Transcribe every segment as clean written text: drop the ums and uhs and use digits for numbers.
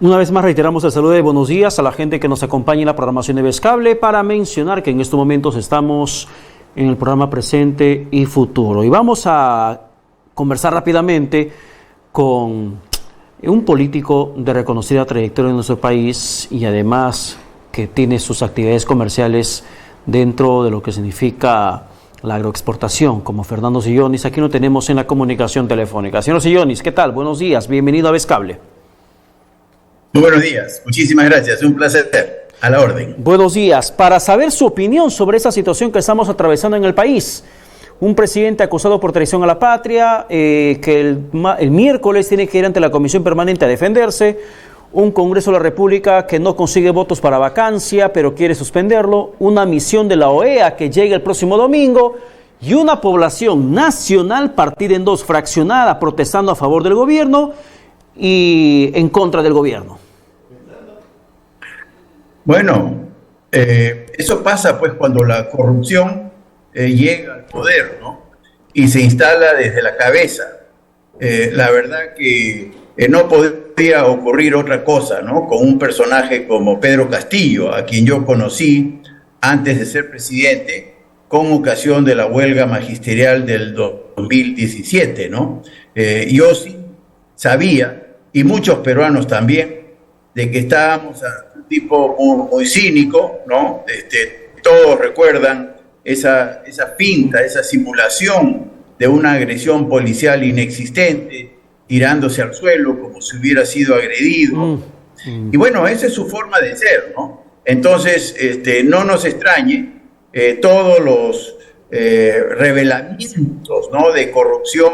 Una vez más reiteramos el saludo de buenos días a la gente que nos acompaña en la programación de Vez Cable para mencionar que en estos momentos estamos en el programa Presente y Futuro. Y vamos a conversar rápidamente con un político de reconocida trayectoria en nuestro país y además que tiene sus actividades comerciales dentro de lo que significa la agroexportación, como Fernando Sillonis. Aquí lo tenemos en la comunicación telefónica. Señor Sillonis, ¿qué tal? Buenos días, bienvenido a Vez Cable. Muy buenos días, muchísimas gracias, un placer, a la orden. Buenos días, para saber su opinión sobre esta situación que estamos atravesando en el país. Un presidente acusado por traición a la patria, que el miércoles tiene que ir ante la Comisión Permanente a defenderse, un Congreso de la República que no consigue votos para vacancia, pero quiere suspenderlo, una misión de la OEA que llega el próximo domingo y una población nacional partida en dos, fraccionada, protestando a favor del gobierno y en contra del gobierno. Bueno, eso pasa pues cuando la corrupción llega al poder, ¿no? Y se instala desde la cabeza. La verdad que no podría ocurrir otra cosa, ¿no? Con un personaje como Pedro Castillo, a quien yo conocí antes de ser presidente, con ocasión de la huelga magisterial del 2017, ¿no? Yo sí sabía, y muchos peruanos también, de que estábamos ante un tipo muy cínico, ¿no? Todos recuerdan esa finta, esa simulación de una agresión policial inexistente, tirándose al suelo como si hubiera sido agredido. Y bueno, esa es su forma de ser, ¿no? Entonces, no nos extrañe todos los revelamientos, ¿no? De corrupción,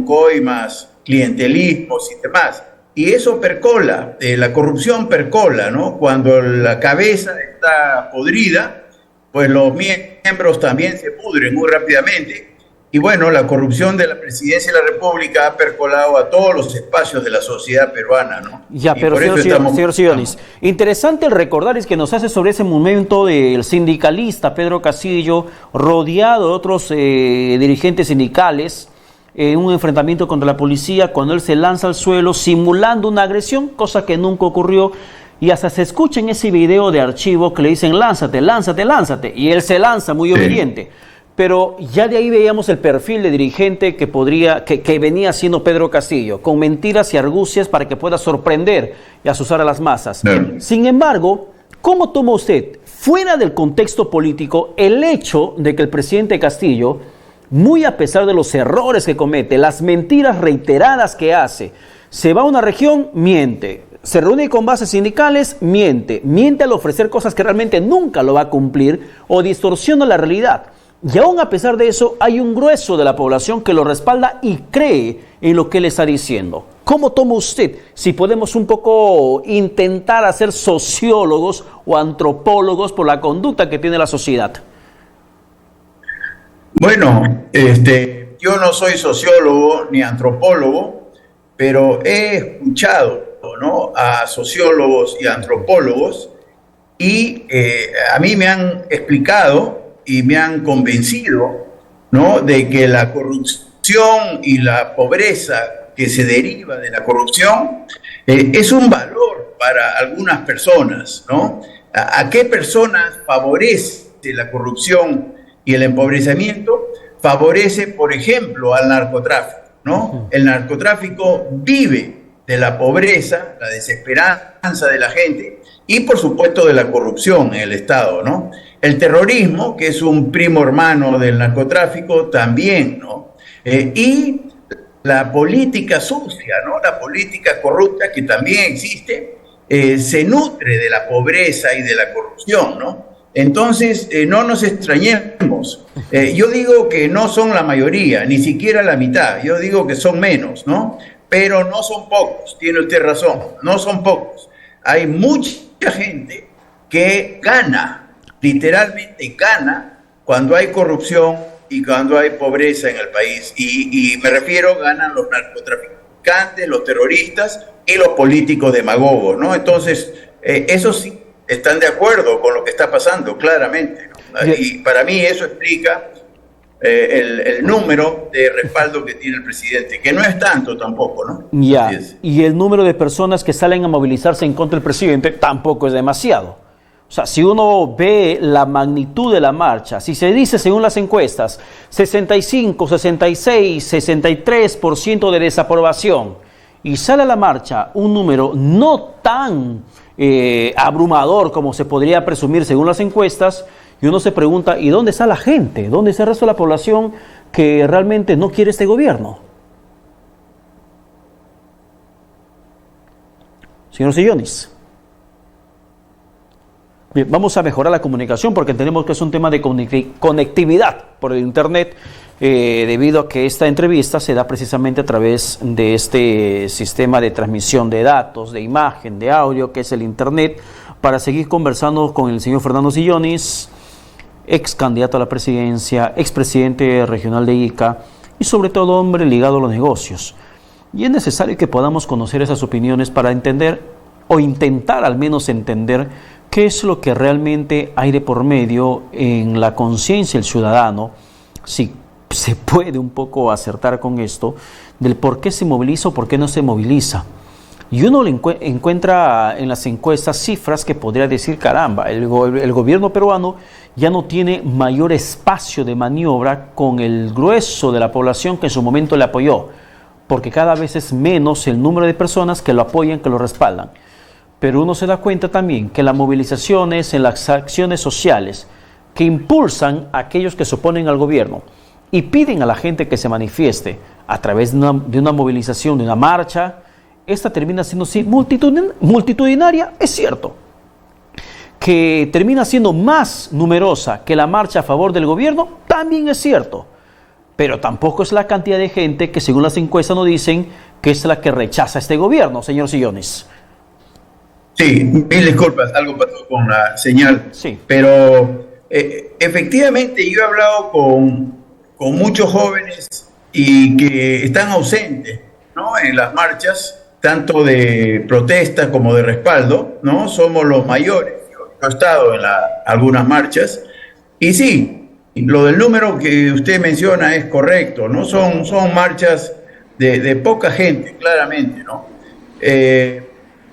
coimas, clientelismos y demás. Y eso percola, la corrupción percola, ¿no? Cuando la cabeza está podrida, pues los miembros también se pudren muy rápidamente. Y bueno, la corrupción de la presidencia de la República ha percolado a todos los espacios de la sociedad peruana, ¿no? Ya, pero señor Sillonis, interesante el recordar es que nos hace sobre ese momento del sindicalista Pedro Castillo, rodeado de otros dirigentes sindicales, un enfrentamiento contra la policía, cuando él se lanza al suelo simulando una agresión, cosa que nunca ocurrió, y hasta se escucha en ese video de archivo que le dicen lánzate, lánzate, lánzate, y él se lanza muy obediente. Pero ya de ahí veíamos el perfil de dirigente que venía siendo Pedro Castillo, con mentiras y argucias para que pueda sorprender y asusar a las masas. Sin embargo, ¿cómo toma usted, fuera del contexto político, el hecho de que el presidente Castillo, muy a pesar de los errores que comete, las mentiras reiteradas que hace, se va a una región, miente, se reúne con bases sindicales, miente al ofrecer cosas que realmente nunca lo va a cumplir o distorsiona la realidad? Y aún a pesar de eso, hay un grueso de la población que lo respalda y cree en lo que él está diciendo. ¿Cómo toma usted, si podemos un poco intentar hacer sociólogos o antropólogos por la conducta que tiene la sociedad? Bueno, yo no soy sociólogo ni antropólogo, pero he escuchado, ¿no?, a sociólogos y antropólogos y a mí me han explicado y me han convencido, ¿no?, de que la corrupción y la pobreza que se deriva de la corrupción es un valor para algunas personas, ¿no? ¿A qué personas favorece la corrupción y el empobrecimiento? Favorece, por ejemplo, al narcotráfico, ¿no? El narcotráfico vive de la pobreza, la desesperanza de la gente y, por supuesto, de la corrupción en el Estado, ¿no? El terrorismo, que es un primo hermano del narcotráfico, también, ¿no? Y la política sucia, ¿no? La política corrupta, que también existe, se nutre de la pobreza y de la corrupción, ¿no? Entonces, no nos extrañemos. Yo digo que no son la mayoría, ni siquiera la mitad. Yo digo que son menos, ¿no? Pero no son pocos, tiene usted razón, no son pocos. Hay mucha gente que gana, literalmente gana, cuando hay corrupción y cuando hay pobreza en el país. Y me refiero, ganan los narcotraficantes, los terroristas y los políticos demagogos, ¿no? Entonces, eso sí, están de acuerdo con lo que está pasando, claramente, ¿no? Y para mí eso explica el número de respaldo que tiene el presidente, que no es tanto tampoco, ¿no? Ya, y el número de personas que salen a movilizarse en contra del presidente tampoco es demasiado. O sea, si uno ve la magnitud de la marcha, si se dice según las encuestas, 65, 66, 63% de desaprobación, y sale a la marcha un número no tan abrumador como se podría presumir según las encuestas, y uno se pregunta, ¿y dónde está la gente? ¿Dónde está el resto de la población que realmente no quiere este gobierno? Señor Sillonis. Bien, vamos a mejorar la comunicación porque entendemos que es un tema de conectividad por el Internet, debido a que esta entrevista se da precisamente a través de este sistema de transmisión de datos, de imagen, de audio, que es el Internet, para seguir conversando con el señor Fernando Sillonis, ex candidato a la presidencia, expresidente regional de ICA y sobre todo hombre ligado a los negocios. Y es necesario que podamos conocer esas opiniones para entender o intentar al menos entender qué es lo que realmente hay de por medio en la conciencia del ciudadano, si se puede un poco acertar con esto, del por qué se moviliza o por qué no se moviliza. Y uno le encuentra en las encuestas cifras que podría decir, caramba, el gobierno peruano ya no tiene mayor espacio de maniobra con el grueso de la población que en su momento le apoyó, porque cada vez es menos el número de personas que lo apoyan, que lo respaldan. Pero uno se da cuenta también que las movilizaciones, en las acciones sociales que impulsan a aquellos que se oponen al gobierno y piden a la gente que se manifieste a través de una movilización, de una marcha, esta termina siendo multitudinaria, es cierto. Que termina siendo más numerosa que la marcha a favor del gobierno, también es cierto. Pero tampoco es la cantidad de gente que según las encuestas nos dicen que es la que rechaza este gobierno, señor Sillonis. Sí, mil disculpas, algo pasó con la señal. Sí. Pero efectivamente yo he hablado con muchos jóvenes y que están ausentes, ¿no?, en las marchas, tanto de protesta como de respaldo, ¿no? Somos los mayores. Yo he estado en algunas marchas y sí, lo del número que usted menciona es correcto, ¿no? Son marchas de poca gente, claramente, ¿no?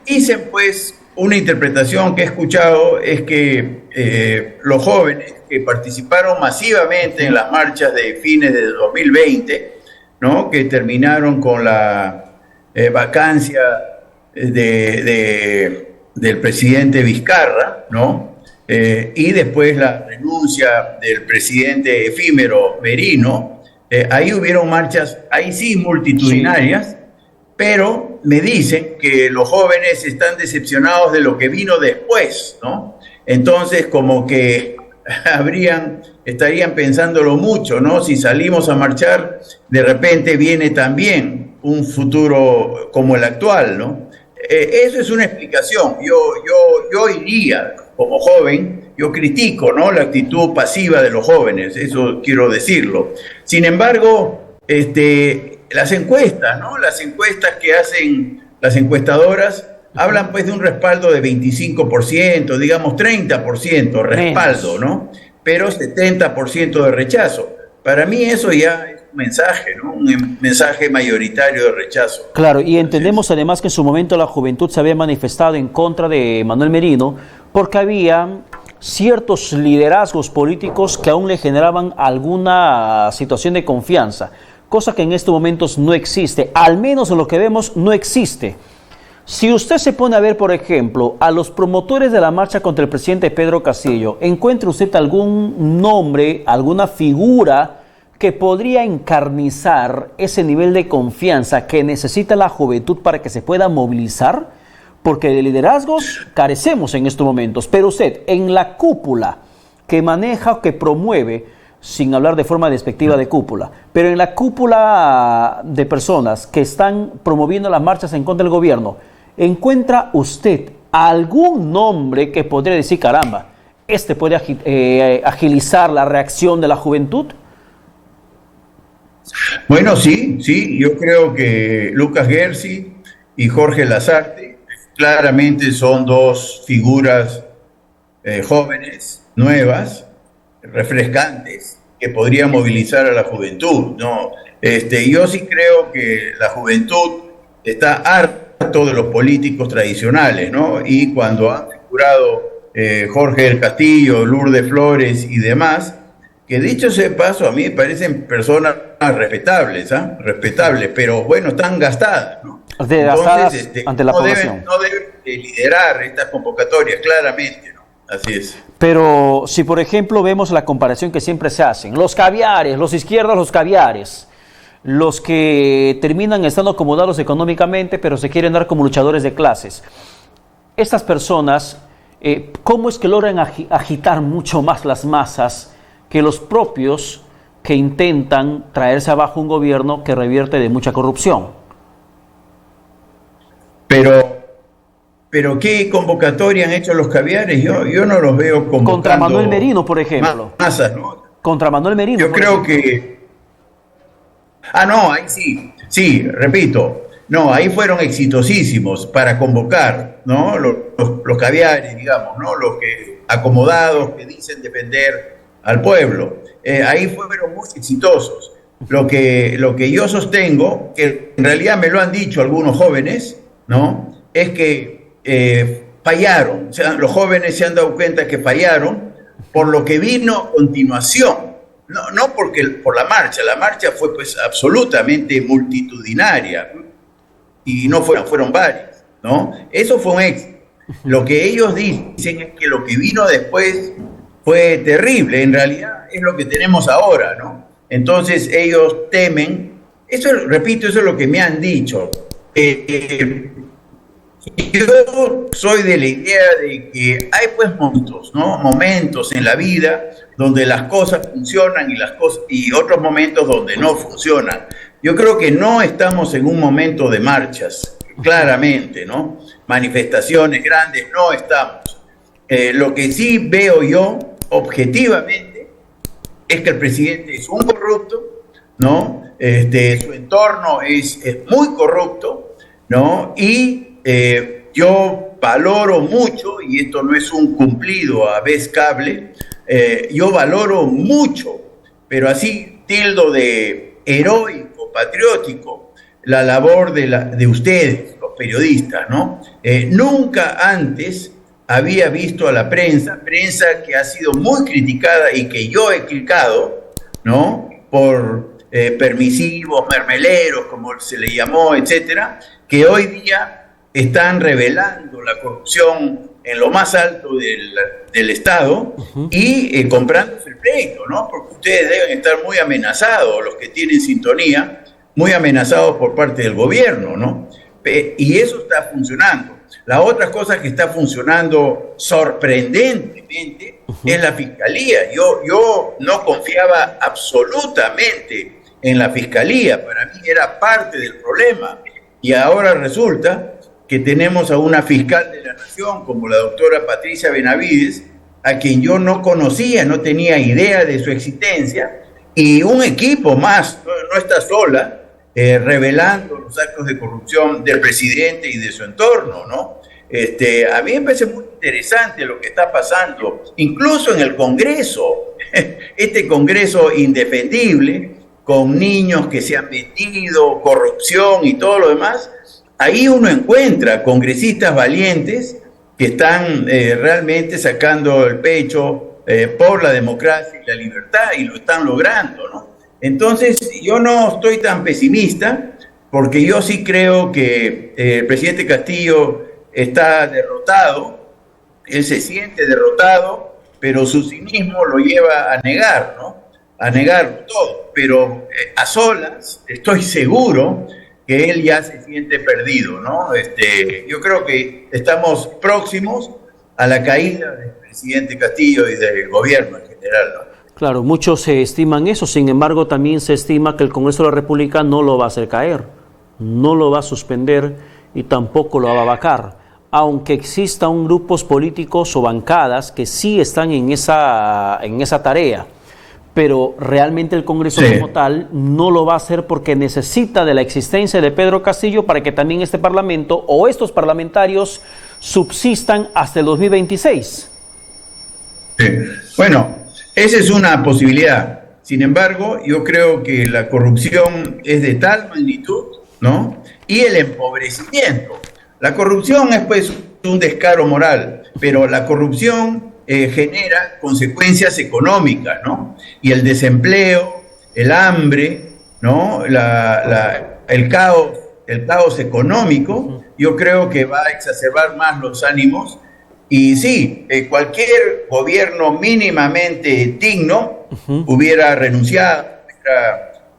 Dicen, pues, una interpretación que he escuchado es que los jóvenes que participaron masivamente en las marchas de fines de 2020, ¿no?, que terminaron con la vacancia del presidente Vizcarra, ¿no?, y después la renuncia del presidente efímero Merino, ahí hubieron marchas, ahí sí multitudinarias, sí. Pero me dicen que los jóvenes están decepcionados de lo que vino después, ¿no? Entonces, como que estarían pensándolo mucho, ¿no? Si salimos a marchar, de repente viene también un futuro como el actual, ¿no? Eso es una explicación. Yo iría como joven, yo critico, ¿no?, la actitud pasiva de los jóvenes, eso quiero decirlo. Sin embargo, las encuestas, ¿no?, las encuestas que hacen las encuestadoras hablan pues de un respaldo de 25%, digamos 30% respaldo, ¿no?, pero 70% de rechazo. Para mí eso ya es un mensaje, ¿no?, un mensaje mayoritario de rechazo. Claro, y entendemos además que en su momento la juventud se había manifestado en contra de Manuel Merino porque había ciertos liderazgos políticos que aún le generaban alguna situación de confianza, cosa que en estos momentos no existe, al menos en lo que vemos no existe. Si usted se pone a ver, por ejemplo, a los promotores de la marcha contra el presidente Pedro Castillo, ¿encuentra usted algún nombre, alguna figura que podría encarnizar ese nivel de confianza que necesita la juventud para que se pueda movilizar? Porque de liderazgos carecemos en estos momentos, pero usted en la cúpula que maneja o que promueve, sin hablar de forma despectiva de cúpula, pero en la cúpula de personas que están promoviendo las marchas en contra del gobierno, ¿encuentra usted algún nombre que podría decir, caramba, puede agilizar la reacción de la juventud? Bueno, sí, yo creo que Lucas Gersi y Jorge Lazarte claramente son dos figuras jóvenes, nuevas, refrescantes, que podría movilizar a la juventud, ¿no? Yo sí creo que la juventud está harto de los políticos tradicionales, ¿no? Y cuando han figurado Jorge del Castillo, Lourdes Flores y demás, que dicho sea de paso, a mí me parecen personas respetables, ¿ah? Respetables, pero bueno, están gastadas, ¿no? Gastadas ante la población. No deben liderar estas convocatorias, claramente, ¿no? Así es. Pero si, por ejemplo, vemos la comparación que siempre se hacen, los caviares, los izquierdos, los caviares, los que terminan estando acomodados económicamente, pero se quieren dar como luchadores de clases. Estas personas, ¿cómo es que logran agitar mucho más las masas que los propios que intentan traerse abajo un gobierno que revierte de mucha corrupción? Pero ¿qué convocatoria han hecho los caviares? Yo no los veo convocando. Contra Manuel Merino, por ejemplo. Masas, ¿no? Contra Manuel Merino. Yo creo que... no, ahí sí, repito. No, ahí fueron exitosísimos para convocar, ¿no? Los caviares, digamos, ¿no? Los que acomodados que dicen defender al pueblo. Ahí fueron muy exitosos. Lo que yo sostengo, que en realidad me lo han dicho algunos jóvenes, ¿no? Es que fallaron. O sea, los jóvenes se han dado cuenta que fallaron por lo que vino a continuación. No por la marcha fue pues absolutamente multitudinaria y no fueron varias, ¿no? Eso fue un éxito. Lo que ellos dicen es que lo que vino después fue terrible, en realidad es lo que tenemos ahora, ¿no? Entonces ellos temen, repito, eso es lo que me han dicho. Yo soy de la idea de que hay pues momentos, ¿no? Momentos en la vida donde las cosas funcionan y otros momentos donde no funcionan. Yo creo que no estamos en un momento de marchas, claramente, ¿no? Manifestaciones grandes no estamos. Lo que sí veo yo, objetivamente, es que el presidente es un corrupto, ¿no? Su entorno es muy corrupto, ¿no? Y yo valoro mucho, y esto no es un cumplido a vez cable, yo valoro mucho, pero así tildo de heroico, patriótico, la labor de ustedes, los periodistas, ¿no? Nunca antes había visto a la prensa que ha sido muy criticada y que yo he criticado, ¿no? Por permisivos, mermeleros, como se le llamó, etcétera, que hoy día están revelando la corrupción en lo más alto del Estado y comprándose el pleito, ¿no? Porque ustedes deben estar muy amenazados, los que tienen sintonía, muy amenazados por parte del gobierno, ¿no? Y eso está funcionando. La otra cosa que está funcionando sorprendentemente es la Fiscalía. Yo no confiaba absolutamente en la Fiscalía, para mí era parte del problema. Y ahora resulta que tenemos a una fiscal de la Nación como la doctora Patricia Benavides, a quien yo no conocía, no tenía idea de su existencia, y un equipo más, no está sola, revelando los actos de corrupción del presidente y de su entorno, ¿no? A mí me parece muy interesante lo que está pasando, incluso en el Congreso, este Congreso indefendible, con niños que se han metido, corrupción y todo lo demás. Ahí uno encuentra congresistas valientes que están realmente sacando el pecho por la democracia y la libertad, y lo están logrando, ¿no? Entonces, yo no estoy tan pesimista, porque yo sí creo que el presidente Castillo está derrotado, él se siente derrotado, pero su cinismo lo lleva a negar, ¿no? A negar todo, pero a solas estoy seguro que él ya se siente perdido, ¿no? Yo creo que estamos próximos a la caída del presidente Castillo y del gobierno en general, ¿no? Claro, muchos se estiman eso, sin embargo también se estima que el Congreso de la República no lo va a hacer caer, no lo va a suspender y tampoco lo va a vacar, aunque existan grupos políticos o bancadas que sí están en esa tarea. Pero realmente el Congreso como tal no lo va a hacer, porque necesita de la existencia de Pedro Castillo para que también este Parlamento o estos parlamentarios subsistan hasta el 2026. Bueno, esa es una posibilidad. Sin embargo, yo creo que la corrupción es de tal magnitud, ¿no? Y el empobrecimiento. La corrupción es pues un descaro moral, pero la corrupción genera consecuencias económicas, ¿no? Y el desempleo, el hambre, ¿no? El caos económico, yo creo que va a exacerbar más los ánimos. Y sí, cualquier gobierno mínimamente digno hubiera renunciado,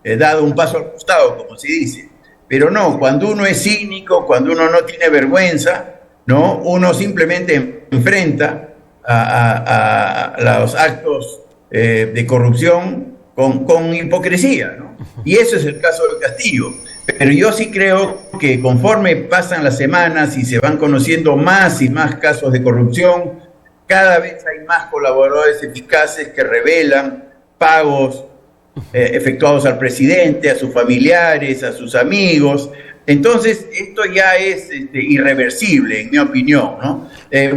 hubiera dado un paso al costado, como se dice. Pero no, cuando uno es cínico, cuando uno no tiene vergüenza, ¿no? Uno simplemente enfrenta a los actos de corrupción con hipocresía, ¿no? Y eso es el caso del Castillo. Pero yo sí creo que conforme pasan las semanas y se van conociendo más y más casos de corrupción, cada vez hay más colaboradores eficaces que revelan pagos efectuados al presidente, a sus familiares, a sus amigos. Entonces, esto ya es irreversible, en mi opinión, ¿no?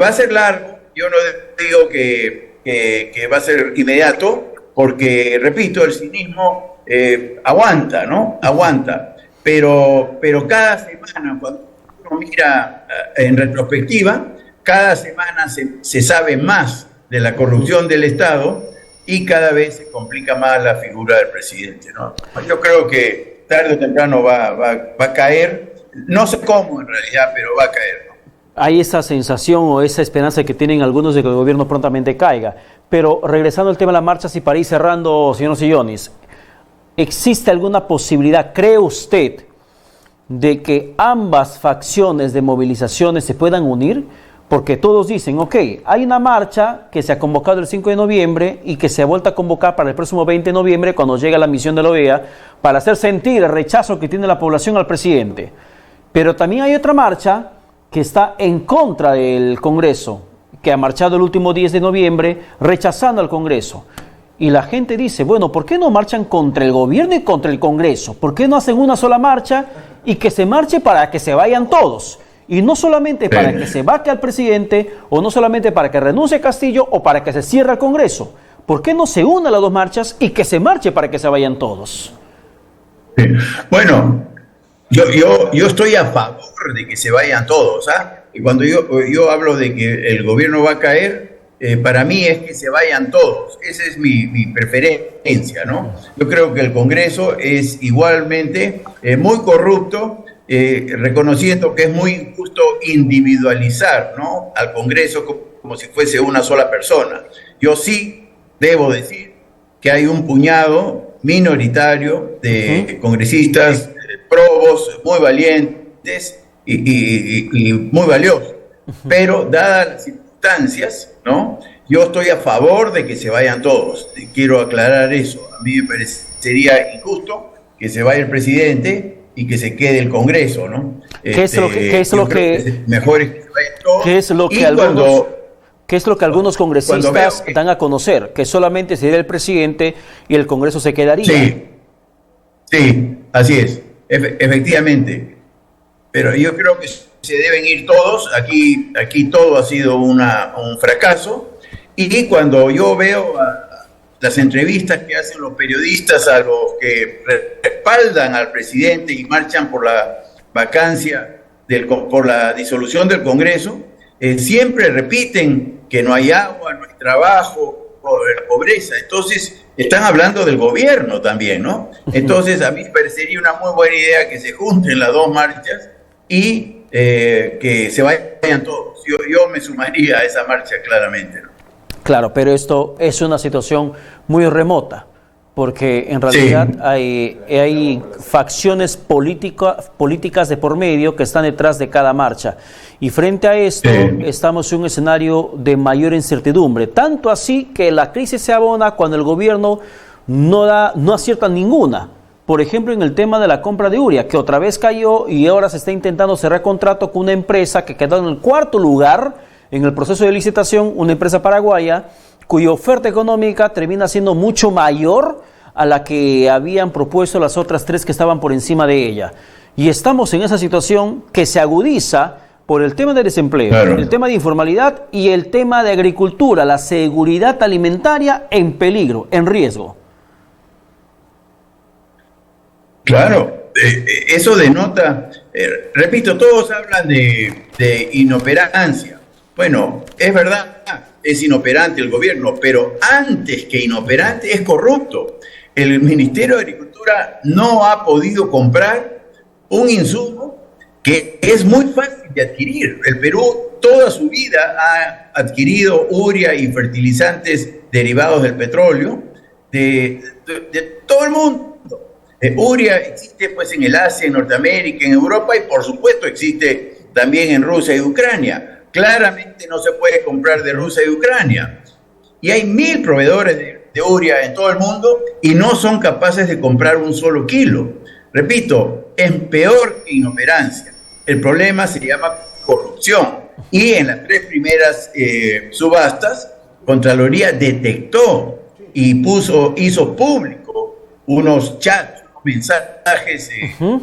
Va a ser largo, yo no digo que va a ser inmediato, porque, repito, el cinismo aguanta, ¿no? Aguanta. Pero cada semana, cuando uno mira en retrospectiva, cada semana se sabe más de la corrupción del Estado y cada vez se complica más la figura del presidente, ¿no? Yo creo que tarde o temprano va a caer, no sé cómo en realidad, pero va a caer, ¿no? Hay esa sensación o esa esperanza que tienen algunos de que el gobierno prontamente caiga. Pero regresando al tema de las marchas y para ir cerrando, señor Sillonis, ¿existe alguna posibilidad, cree usted, de que ambas facciones de movilizaciones se puedan unir? Porque todos dicen, ok, hay una marcha que se ha convocado el 5 de noviembre y que se ha vuelto a convocar para el próximo 20 de noviembre cuando llega la misión de la OEA para hacer sentir el rechazo que tiene la población al presidente. Pero también hay otra marcha que está en contra del Congreso, que ha marchado el último 10 de noviembre rechazando al Congreso. Y la gente dice, bueno, ¿por qué no marchan contra el gobierno y contra el Congreso? ¿Por qué no hacen una sola marcha y que se marche para que se vayan todos? Y no solamente para que se vaque al presidente, o no solamente para que renuncie Castillo, o para que se cierre el Congreso. ¿Por qué no se unan las dos marchas y que se marche para que se vayan todos? Bueno, yo estoy a favor de que se vayan todos, ¿ah? Y cuando yo hablo de que el gobierno va a caer, para mí es que se vayan todos. Esa es mi preferencia, ¿no? Yo creo que el Congreso es igualmente muy corrupto, reconociendo que es muy injusto individualizar, ¿no?, al Congreso como si fuese una sola persona. Yo sí debo decir que hay un puñado minoritario de congresistas probos, muy valientes y muy valiosos. Pero dadas las circunstancias, ¿no?, yo estoy a favor de que se vayan todos. Quiero aclarar eso. A mí me parecería injusto que se vaya el presidente y que se quede el Congreso, ¿no? ¿Qué es lo que mejor es que se vayan todos? ¿Qué es lo que algunos congresistas dan a conocer? Que solamente sería el presidente y el Congreso se quedaría. Sí, así es, efectivamente. Pero yo creo que se deben ir todos. Aquí todo ha sido un fracaso. Y cuando yo veo las entrevistas que hacen los periodistas a los que respaldan al presidente y marchan por la vacancia, por la disolución del Congreso, siempre repiten que no hay agua, no hay trabajo, pobreza. Entonces, están hablando del gobierno también, ¿no? Entonces, a mí me parecería una muy buena idea que se junten las dos marchas y que se vayan todos. Yo me sumaría a esa marcha claramente, ¿no? Claro, pero esto es una situación muy remota, porque en realidad hay facciones políticas de por medio que están detrás de cada marcha. Y frente a esto estamos en un escenario de mayor incertidumbre, tanto así que la crisis se abona cuando el gobierno no acierta ninguna. Por ejemplo, en el tema de la compra de urea, que otra vez cayó y ahora se está intentando cerrar contrato con una empresa que quedó en el cuarto lugar en el proceso de licitación, una empresa paraguaya cuya oferta económica termina siendo mucho mayor a la que habían propuesto las otras tres que estaban por encima de ella. Y estamos en esa situación que se agudiza por el tema del desempleo, el tema de informalidad y el tema de agricultura, la seguridad alimentaria en peligro, en riesgo. Claro, eso denota, repito, todos hablan de inoperancia. Bueno, es verdad, es inoperante el gobierno, pero antes que inoperante es corrupto. El Ministerio de Agricultura no ha podido comprar un insumo que es muy fácil de adquirir. El Perú toda su vida ha adquirido urea y fertilizantes derivados del petróleo de todo el mundo. Urea existe pues en el Asia, en Norteamérica, en Europa y por supuesto existe también en Rusia y Ucrania. Claramente no se puede comprar de Rusia y Ucrania. Y hay 1000 proveedores de urea en todo el mundo y no son capaces de comprar un solo kilo. Repito, es peor que inoperancia. El problema se llama corrupción. Y en las 3 primeras subastas, Contraloría detectó y hizo público unos chats, mensajes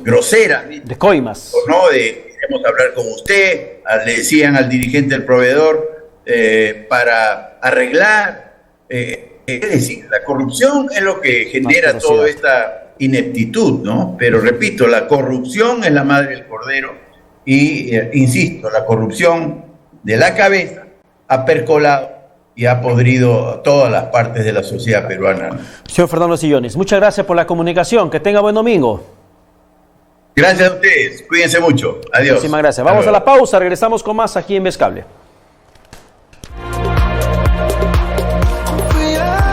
groseramente. De coimas. ¿No? Queremos hablar con usted, le decían al dirigente del proveedor para arreglar. Es decir, la corrupción es lo que genera toda esta ineptitud, ¿no? Pero repito, la corrupción es la madre del cordero y, insisto, la corrupción de la cabeza ha percolado y ha podrido todas las partes de la sociedad peruana, ¿no? Señor Fernando Sillones, muchas gracias por la comunicación. Que tenga buen domingo. Gracias a ustedes. Cuídense mucho. Adiós. Muchísimas gracias. Vamos a la pausa. Regresamos con más aquí en Vez Cable.